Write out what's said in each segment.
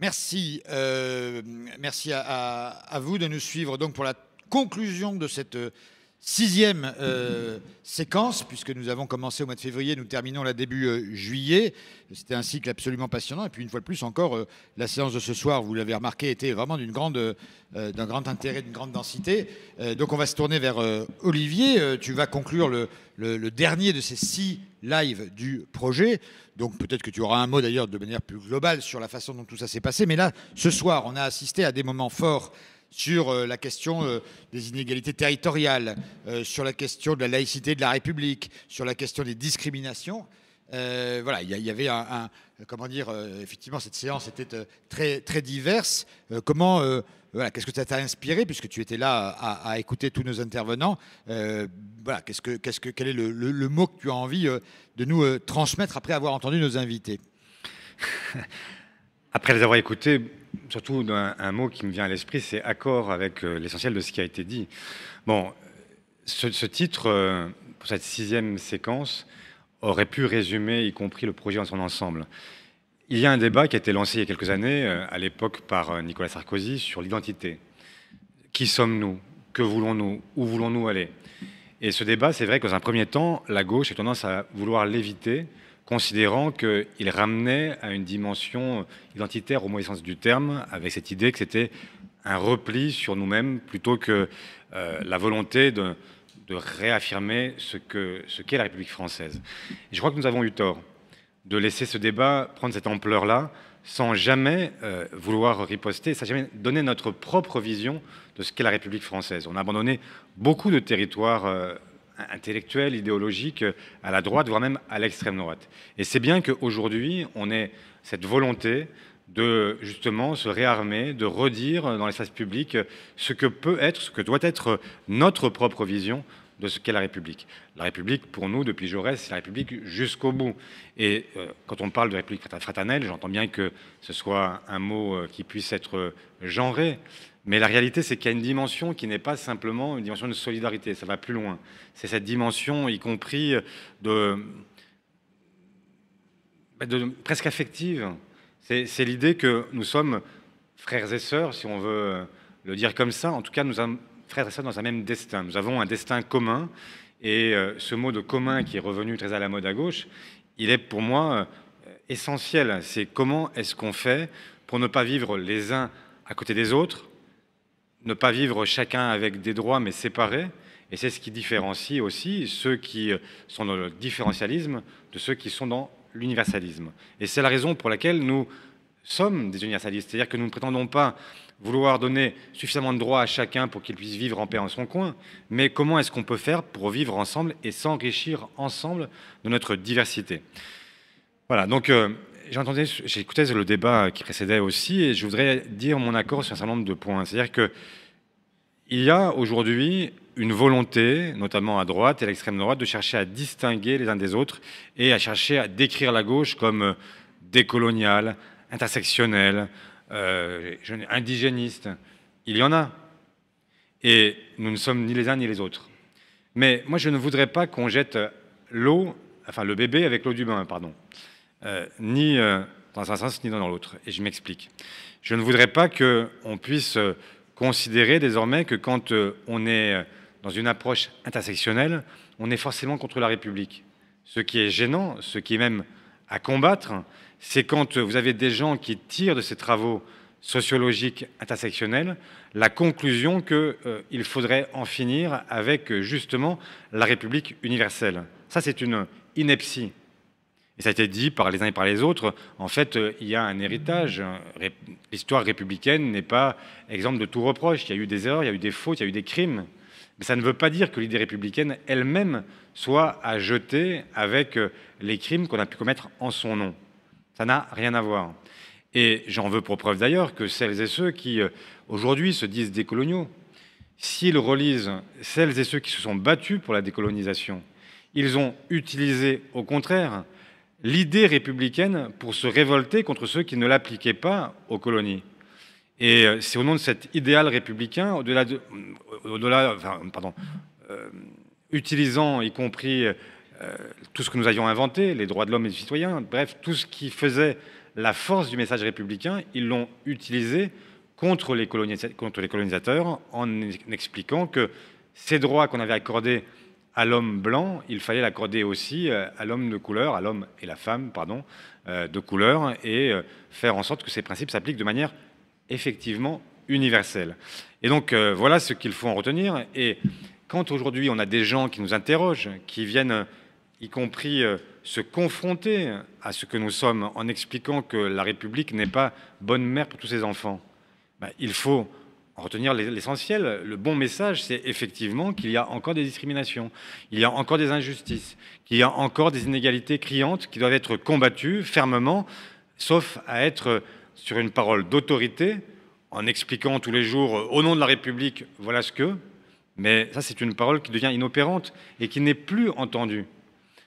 Merci, merci à vous de nous suivre donc pour la conclusion de cette sixième séquence, puisque nous avons commencé au mois de février, nous terminons là début juillet. C'était un cycle absolument passionnant. Et puis une fois de plus encore, la séance de ce soir, vous l'avez remarqué, était vraiment d'un grand intérêt, d'une grande densité. Donc on va se tourner vers Olivier. Tu vas conclure le dernier de ces 6 lives du projet. Donc peut-être que tu auras un mot d'ailleurs de manière plus globale sur la façon dont tout ça s'est passé. Mais là, ce soir, on a assisté à des moments forts sur la question des inégalités territoriales, sur la question de la laïcité de la République, sur la question des discriminations. Voilà, il y avait comment dire, effectivement, cette séance était très, très diverse. Voilà, qu'est-ce que ça t'a inspiré, puisque tu étais là à écouter tous nos intervenants. Voilà, quel est le mot que tu as envie de nous transmettre après avoir entendu nos invités? Après les avoir écoutés, surtout un mot qui me vient à l'esprit, c'est accord avec l'essentiel de ce qui a été dit. Bon, ce titre, pour cette 6e séquence, aurait pu résumer, y compris le projet dans son ensemble. Il y a un débat qui a été lancé il y a quelques années, à l'époque par Nicolas Sarkozy, sur l'identité. Qui sommes-nous? Que voulons-nous? Où voulons-nous aller? Et ce débat, c'est vrai que dans un premier temps, la gauche a tendance à vouloir l'éviter, considérant qu'il ramenait à une dimension identitaire au mauvais sens du terme, avec cette idée que c'était un repli sur nous-mêmes plutôt que la volonté de réaffirmer ce qu'est la République française. Et je crois que nous avons eu tort de laisser ce débat prendre cette ampleur-là sans jamais vouloir riposter, sans jamais donner notre propre vision de ce qu'est la République française. On a abandonné beaucoup de territoires intellectuels, idéologiques, à la droite, voire même à l'extrême droite. Et c'est bien qu'aujourd'hui, on ait cette volonté de justement se réarmer, de redire dans l'espace public ce que peut être, ce que doit être notre propre vision de ce qu'est la République. La République, pour nous, depuis Jaurès, c'est la République jusqu'au bout. Et quand on parle de République fraternelle, j'entends bien que ce soit un mot qui puisse être genré, mais la réalité, c'est qu'il y a une dimension qui n'est pas simplement une dimension de solidarité, ça va plus loin. C'est cette dimension, y compris de presque affective. C'est l'idée que nous sommes frères et sœurs, si on veut le dire comme ça. En tout cas, nous sommes frères et sœurs dans un même destin. Nous avons un destin commun. Et ce mot de commun qui est revenu très à la mode à gauche, il est pour moi essentiel. C'est comment est-ce qu'on fait pour ne pas vivre les uns à côté des autres, ne pas vivre chacun avec des droits mais séparés. Et c'est ce qui différencie aussi ceux qui sont dans le différentialisme de ceux qui sont dans l'universalisme. Et c'est la raison pour laquelle nous sommes des universalistes. C'est-à-dire que nous ne prétendons pas vouloir donner suffisamment de droits à chacun pour qu'il puisse vivre en paix en son coin, mais comment est-ce qu'on peut faire pour vivre ensemble et s'enrichir ensemble de notre diversité. Voilà, donc j'ai écouté le débat qui précédait aussi, et je voudrais dire mon accord sur un certain nombre de points. C'est-à-dire qu'il y a aujourd'hui une volonté, notamment à droite et à l'extrême droite, de chercher à distinguer les uns des autres et à chercher à décrire la gauche comme décoloniale, intersectionnelle, indigéniste. Il y en a. Et nous ne sommes ni les uns ni les autres. Mais moi, je ne voudrais pas qu'on jette le bébé avec l'eau du bain, pardon. Ni dans un sens ni dans l'autre. Et je m'explique. Je ne voudrais pas qu'on puisse considérer désormais que quand on est dans une approche intersectionnelle, on est forcément contre la République. Ce qui est gênant, ce qui est même à combattre, c'est quand vous avez des gens qui tirent de ces travaux sociologiques intersectionnels la conclusion qu'il faudrait en finir avec justement la République universelle. Ça, c'est une ineptie. Et ça a été dit par les uns et par les autres. En fait, il y a un héritage. L'histoire républicaine n'est pas exemple de tout reproche. Il y a eu des erreurs, il y a eu des fautes, il y a eu des crimes. Mais ça ne veut pas dire que l'idée républicaine elle-même soit à jeter avec les crimes qu'on a pu commettre en son nom. Ça n'a rien à voir. Et j'en veux pour preuve d'ailleurs que celles et ceux qui aujourd'hui se disent décoloniaux, s'ils relisent celles et ceux qui se sont battus pour la décolonisation, ils ont utilisé au contraire l'idée républicaine pour se révolter contre ceux qui ne l'appliquaient pas aux colonies. Et c'est au nom de cet idéal républicain, utilisant y compris tout ce que nous avions inventé, les droits de l'homme et du citoyen, bref, tout ce qui faisait la force du message républicain, ils l'ont utilisée contre les colonisateurs en expliquant que ces droits qu'on avait accordés à l'homme blanc, il fallait l'accorder aussi à l'homme de couleur, à l'homme et la femme, pardon, de couleur, et faire en sorte que ces principes s'appliquent de manière effectivement universelle. Et donc voilà ce qu'il faut en retenir. Et quand aujourd'hui on a des gens qui nous interrogent, qui viennent y compris se confronter à ce que nous sommes en expliquant que la République n'est pas bonne mère pour tous ses enfants, ben, il faut en retenir l'essentiel. Le bon message, c'est effectivement qu'il y a encore des discriminations, il y a encore des injustices, qu'il y a encore des inégalités criantes qui doivent être combattues fermement, sauf à être sur une parole d'autorité, en expliquant tous les jours au nom de la République, voilà ce que. Mais ça, c'est une parole qui devient inopérante et qui n'est plus entendue.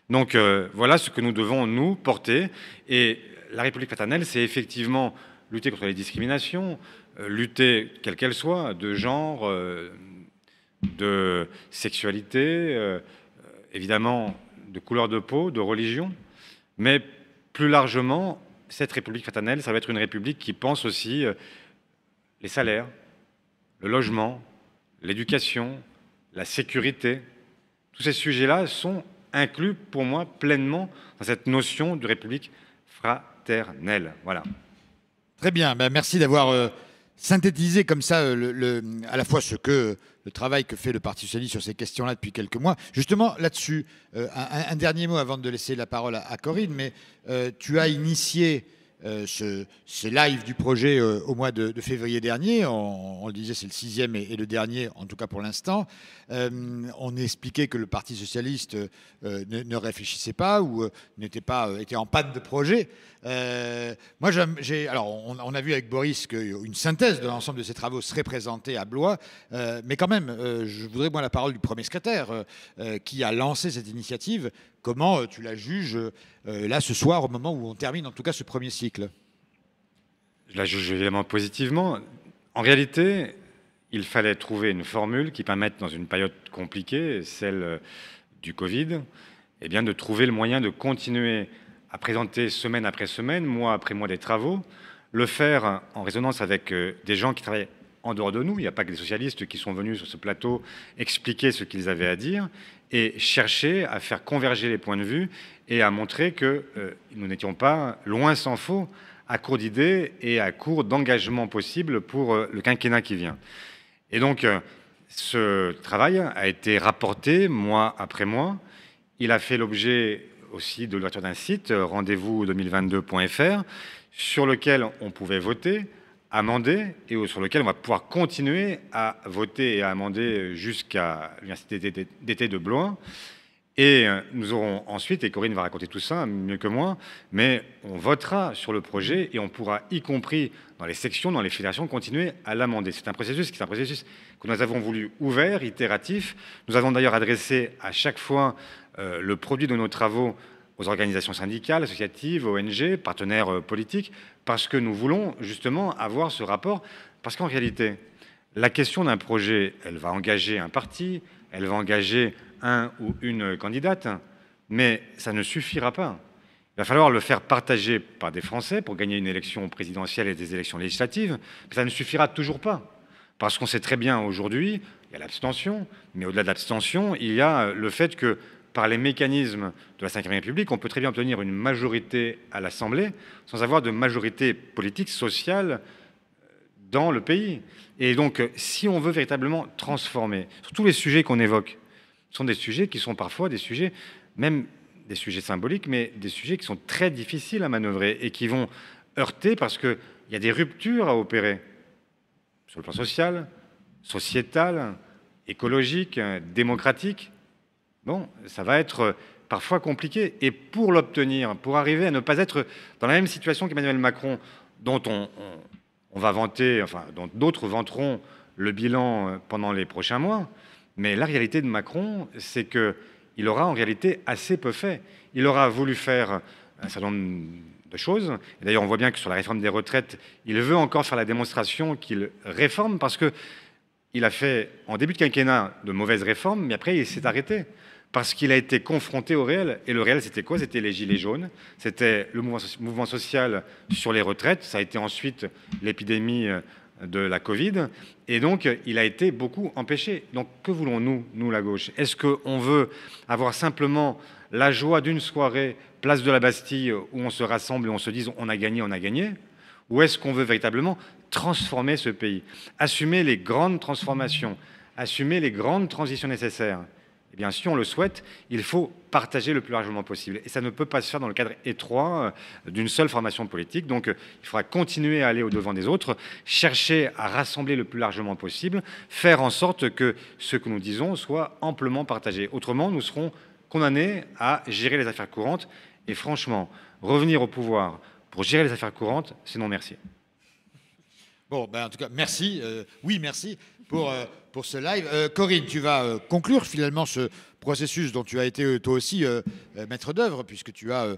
Donc voilà ce que nous devons nous porter. Et la République fraternelle, c'est effectivement lutter contre les discriminations, lutter, quelles qu'elles soient, de genre, de sexualité, évidemment de couleur de peau, de religion, mais plus largement, cette République fraternelle, ça va être une République qui pense aussi les salaires, le logement, l'éducation, la sécurité. Tous ces sujets-là sont inclus pour moi pleinement dans cette notion de République fraternelle. Voilà. Très bien, ben, merci d'avoir synthétisé comme ça à la fois le travail que fait le Parti socialiste sur ces questions-là depuis quelques mois. Justement, là-dessus, un dernier mot avant de laisser la parole à Corinne, mais tu as initié ces lives du projet au mois de février dernier. On le disait, c'est le 6e et le dernier, en tout cas pour l'instant. On expliquait que le Parti socialiste ne réfléchissait pas ou était en panne de projet. Moi, alors, on a vu avec Boris qu'une synthèse de l'ensemble de ces travaux serait présentée à Blois, mais quand même, je voudrais la parole du premier secrétaire qui a lancé cette initiative. Comment tu la juges là ce soir, au moment où on termine en tout cas ce premier cycle? Je la juge évidemment positivement. En réalité, il fallait trouver une formule qui permette, dans une période compliquée, celle du Covid, eh bien, de trouver le moyen de continuer à présenter semaine après semaine, mois après mois des travaux, le faire en résonance avec des gens qui travaillent en dehors de nous. Il n'y a pas que des socialistes qui sont venus sur ce plateau expliquer ce qu'ils avaient à dire et chercher à faire converger les points de vue et à montrer que nous n'étions pas, loin s'en faut, à court d'idées et à court d'engagement possible pour le quinquennat qui vient. Et donc, ce travail a été rapporté mois après mois. Il a fait l'objet aussi de l'ouverture d'un site, rendez-vous2022.fr, sur lequel on pouvait voter, amender, et sur lequel on va pouvoir continuer à voter et à amender jusqu'à l'Université d'été de Blois. Et nous aurons ensuite, et Corinne va raconter tout ça mieux que moi, mais on votera sur le projet et on pourra, y compris dans les sections, dans les fédérations, continuer à l'amender. C'est un processus que nous avons voulu ouvert, itératif. Nous avons d'ailleurs adressé à chaque fois le produit de nos travaux aux organisations syndicales, associatives, ONG, partenaires politiques, parce que nous voulons justement avoir ce rapport. Parce qu'en réalité, la question d'un projet, elle va engager un parti, elle va engager un ou une candidate, mais ça ne suffira pas. Il va falloir le faire partager par des Français pour gagner une élection présidentielle et des élections législatives, mais ça ne suffira toujours pas. Parce qu'on sait très bien aujourd'hui, il y a l'abstention, mais au-delà de l'abstention, il y a le fait que par les mécanismes de la Ve République, on peut très bien obtenir une majorité à l'Assemblée sans avoir de majorité politique, sociale dans le pays. Et donc, si on veut véritablement transformer, sur tous les sujets qu'on évoque, ce sont des sujets qui sont parfois des sujets, même des sujets symboliques, mais des sujets qui sont très difficiles à manœuvrer et qui vont heurter parce qu'il y a des ruptures à opérer sur le plan social, sociétal, écologique, démocratique. Bon, ça va être parfois compliqué. Et pour l'obtenir, pour arriver à ne pas être dans la même situation qu'Emmanuel Macron, dont on va vanter, enfin, dont d'autres vanteront le bilan pendant les prochains mois, mais la réalité de Macron, c'est qu'il aura en réalité assez peu fait. Il aura voulu faire un certain nombre de choses. Et d'ailleurs, on voit bien que sur la réforme des retraites, il veut encore faire la démonstration qu'il réforme parce qu'il a fait, en début de quinquennat, de mauvaises réformes, mais après, il s'est arrêté. parce qu'il a été confronté au réel. Et le réel, c'était quoi? C'était les Gilets jaunes, c'était le mouvement social sur les retraites, ça a été ensuite l'épidémie de la Covid, et donc il a été beaucoup empêché. Donc que voulons-nous, nous, la gauche? Est-ce qu'on veut avoir simplement la joie d'une soirée, place de la Bastille, où on se rassemble et on se dit on a gagné, on a gagné? Ou est-ce qu'on veut véritablement transformer ce pays, assumer les grandes transformations, assumer les grandes transitions nécessaires? Eh bien, si on le souhaite, il faut partager le plus largement possible. Et ça ne peut pas se faire dans le cadre étroit d'une seule formation politique. Donc, il faudra continuer à aller au-devant des autres, chercher à rassembler le plus largement possible, faire en sorte que ce que nous disons soit amplement partagé. Autrement, nous serons condamnés à gérer les affaires courantes. Et franchement, revenir au pouvoir pour gérer les affaires courantes, c'est non merci. Bon, ben en tout cas, merci. Oui, merci pour ce live. Corinne, tu vas conclure finalement ce processus dont tu as été toi aussi maître d'œuvre, puisque tu as,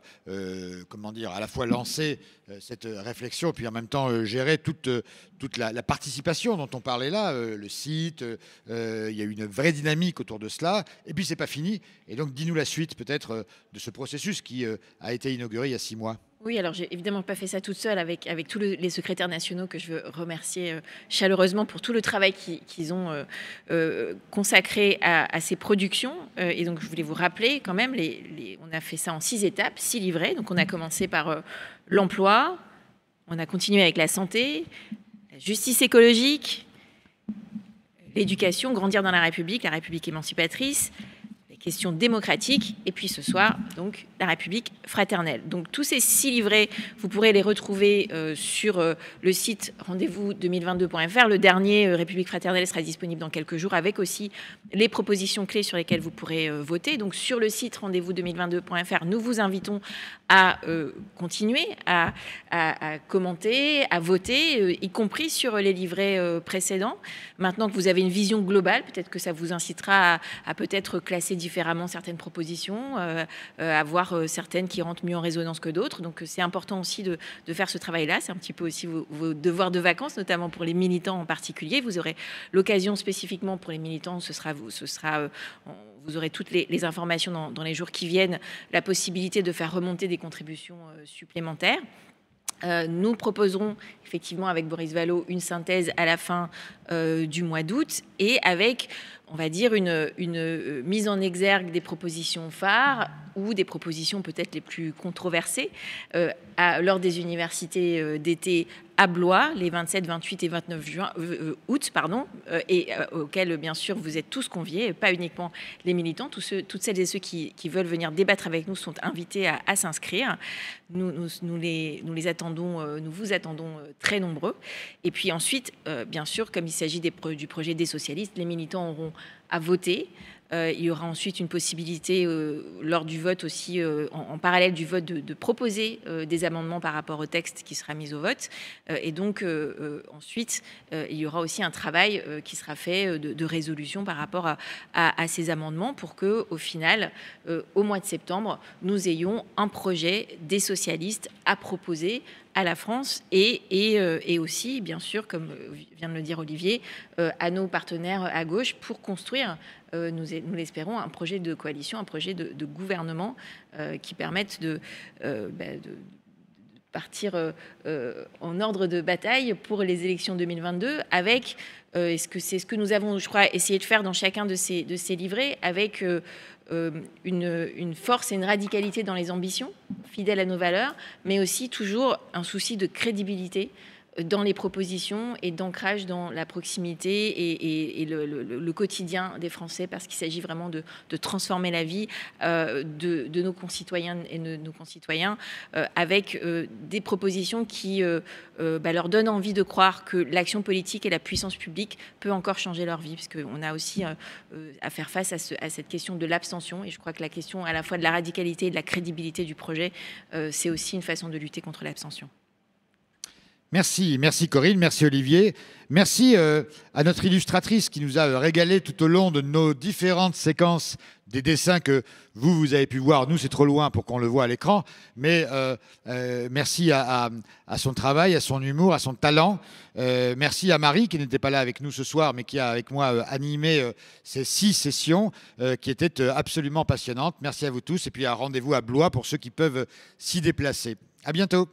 comment dire, à la fois lancé cette réflexion, puis en même temps géré toute la participation dont on parlait là, le site, il y a eu une vraie dynamique autour de cela, et puis c'est pas fini. Et donc, dis-nous la suite peut-être de ce processus qui a été inauguré il y a 6 mois. Oui, alors j'ai évidemment pas fait ça toute seule avec tous les secrétaires nationaux que je veux remercier chaleureusement pour tout le travail qu'ils ont consacré à ces productions. Et donc je voulais vous rappeler quand même, on a fait ça en 6 étapes, 6 livrets. Donc on a commencé par l'emploi, on a continué avec la santé, la justice écologique, l'éducation, grandir dans la République émancipatrice, questions démocratiques, et puis ce soir, donc, la République fraternelle. Donc, tous ces 6 livrets, vous pourrez les retrouver sur le site rendez-vous2022.fr. Le dernier, République fraternelle, sera disponible dans quelques jours, avec aussi les propositions clés sur lesquelles vous pourrez voter. Donc, sur le site rendez-vous2022.fr, nous vous invitons à continuer à commenter, à voter, y compris sur les livrets précédents. Maintenant que vous avez une vision globale, peut-être que ça vous incitera à peut-être classer différemment certaines propositions, à voir certaines qui rentrent mieux en résonance que d'autres. Donc c'est important aussi de faire ce travail-là. C'est un petit peu aussi vos devoirs de vacances, notamment pour les militants en particulier. Vous aurez l'occasion spécifiquement pour les militants, vous aurez toutes les informations dans les jours qui viennent, la possibilité de faire remonter des contributions supplémentaires. Nous proposerons effectivement avec Boris Vallaud une synthèse à la fin du mois d'août, et avec, on va dire, une mise en exergue des propositions phares ou des propositions peut-être les plus controversées lors des universités d'été à Blois, les 27, 28 et 29 août, et auxquels, bien sûr, vous êtes tous conviés, pas uniquement les militants. Toutes celles et ceux qui veulent venir débattre avec nous sont invités à s'inscrire. Nous les attendons, nous vous attendons très nombreux. Et puis ensuite, bien sûr, comme il s'agit du projet des socialistes, les militants auront à voter. Il y aura ensuite une possibilité lors du vote aussi, en parallèle du vote, de proposer des amendements par rapport au texte qui sera mis au vote. Et donc ensuite, il y aura aussi un travail qui sera fait de résolution par rapport à ces amendements, pour que, au final, au mois de septembre, nous ayons un projet des socialistes à proposer à la France et aussi, bien sûr, comme vient de le dire Olivier, à nos partenaires à gauche, pour construire, nous l'espérons, un projet de coalition, un projet de gouvernement qui permette de partir en ordre de bataille pour les élections 2022, avec, c'est ce que nous avons, je crois, essayé de faire dans chacun de ces livrets, avec une force et une radicalité dans les ambitions, fidèles à nos valeurs, mais aussi toujours un souci de crédibilité dans les propositions et d'ancrage dans la proximité et le quotidien des Français, parce qu'il s'agit vraiment de transformer la vie de nos concitoyennes et de nos concitoyens, avec des propositions qui leur donnent envie de croire que l'action politique et la puissance publique peut encore changer leur vie, parce qu'on a aussi à faire face à cette question de l'abstention, et je crois que la question à la fois de la radicalité et de la crédibilité du projet, c'est aussi une façon de lutter contre l'abstention. Merci, merci Corinne, merci Olivier. Merci à notre illustratrice qui nous a régalé tout au long de nos différentes séquences des dessins que vous avez pu voir. Nous, c'est trop loin pour qu'on le voit à l'écran, mais merci à son travail, à son humour, à son talent. Merci à Marie qui n'était pas là avec nous ce soir, mais qui a avec moi animé ces 6 sessions qui étaient absolument passionnantes. Merci à vous tous et puis un rendez-vous à Blois pour ceux qui peuvent s'y déplacer. À bientôt.